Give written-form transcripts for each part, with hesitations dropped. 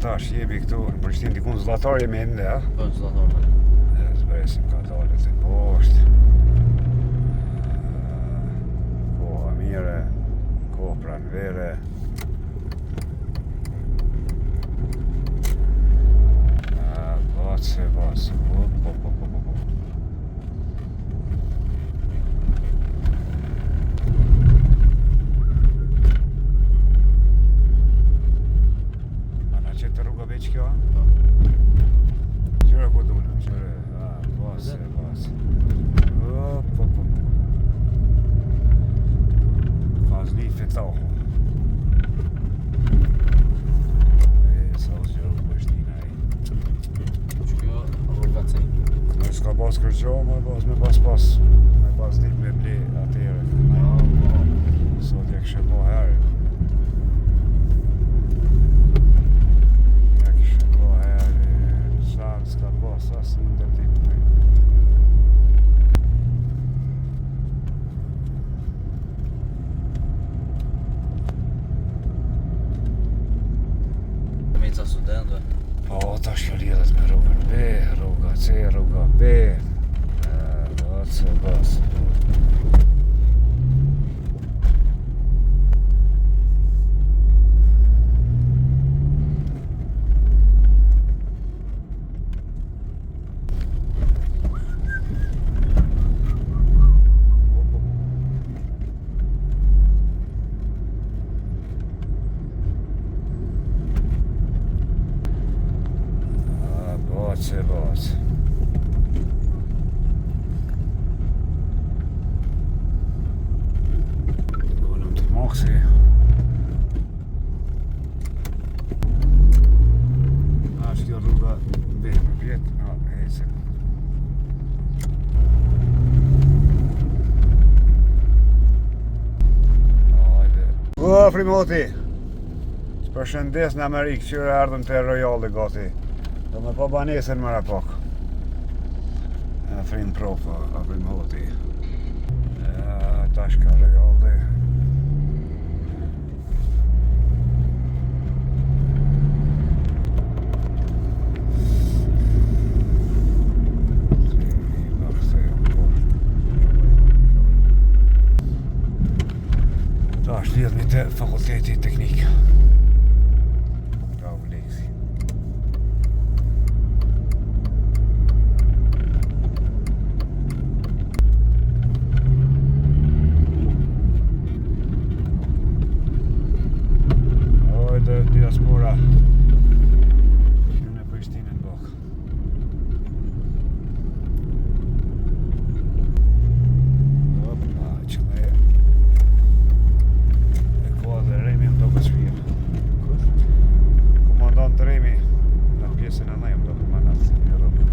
tash jemi këtu në Prishtinë diku në Zllatar jemi ende, a? Po, në Zllatar. Zbresim ka dalë të poshtë. Koha mire, kohë pranvere. Bace. Ana qëtë rruga veç kjo? Po. Qyre ku dule, qyre, bace. Fazli fetohu. Ska pas kërgjo, me pas dit me ble atyre. Sot je kështë po herë. Je kështë po herë, shakë s'ka pas asë në ndërtim. Mica studentëve. Po, ta shkjo lidhet me rrugën B, rruga C, rruga B. Bac. Bac. Golem të moksi. Ashtë kjo rruga B më vjetë, ecim. Hajde. Frimoti! Përshëndes në Amerikë, qyre ardhëm të Royal dhe gati. Do me po banesën mëra pak. Frim profa, frim hoti. Tash ka Royal dhe. Tash lidhmi të fakulteti teknik. Diaspora në Prishtinën bak. Qëme e koha dhe Remi më do kësfirë. Komandant Remi në pjesën e nej më do komandant një rrugë.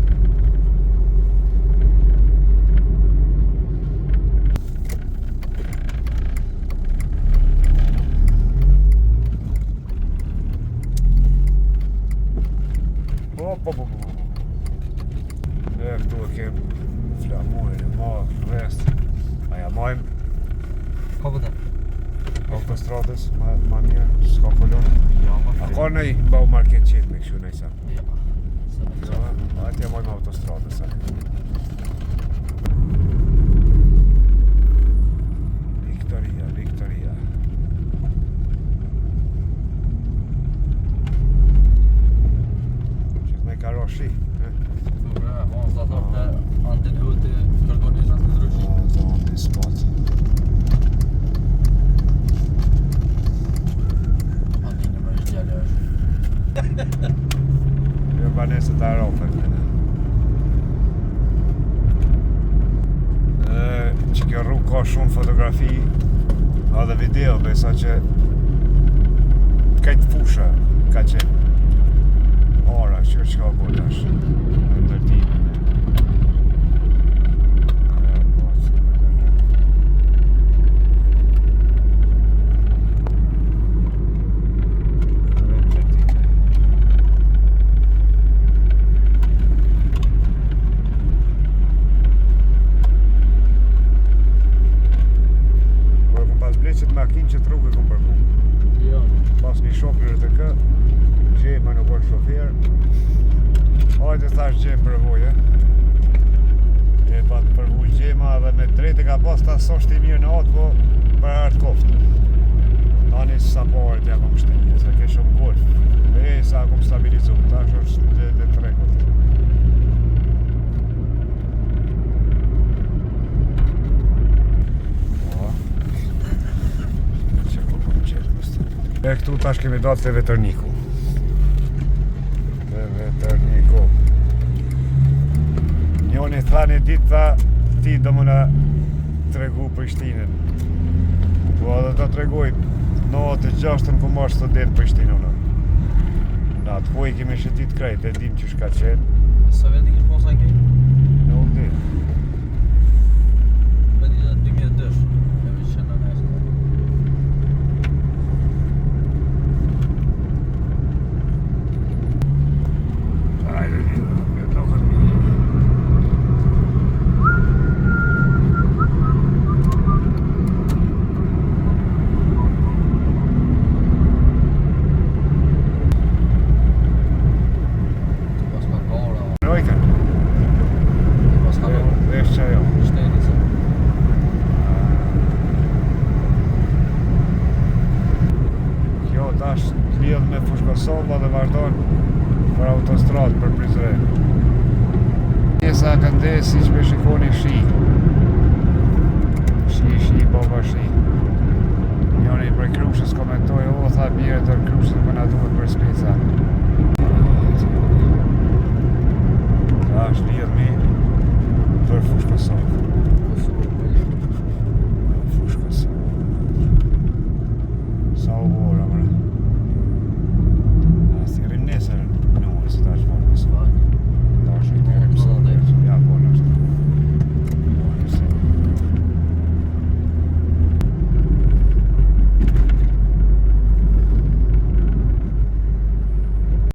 Këtu e kem flamurin e marrë, rest. Aja majmë Ka pëtë? autostradës, ma mirë, s'ka folon. A ka nëj bau market qetë me këshu nëjsa? Ja. Atje majmë autostradës. Victoria. Qëtë me ka roshi. Zllatar të antin hëtë kërgoni në të ndryshi. Të antin spot. Antin në mërë gjallë është. Jo banesë të arofe. Që kjo rrugë ka shumë fotografi edhe video, besa që kajtë fusha ka qenë. Ora, qërë që ka bërë është në ndërtimin. Pas bleqet makinë që të rrugë e kom përku. Jo. Pas një shokër të kë, për shofer. Hajde thash gjem përvojë. E pa të përvuj gjema dhe me drejt e ka pas ta sosht i mirë në atë, po për hartë koftë. Tani sa parët ja kom shtenje, se ke shumë golf. E sa kom stabilizu, tash është dhe trekut. E këtu tash kemi dalë te vetërniku. Te vetërniku. Njoni tha një ditë tha, ti do më na tregu Prishtinën. Po edhe ta tregoj, në 96-ën ku marrë student Prishtinën. Në atë kohë i kemi shëtit krejt, e dim që shka qenë. Sa veti ke posa ke? Në undi. Veti dhe 2002, kemi qenë në nesë. Ajde, një lokën mi. Rojken, vesh që ajo. Kjo tash lidh me Fushkosova dhe vazhdon për autostradë për Prizren. Pjesa këndes si që me shikoni shi. Shi, baba shi. Njoni për Krushës komentoj, o tha bjerë të Krushës më na duhet për speca.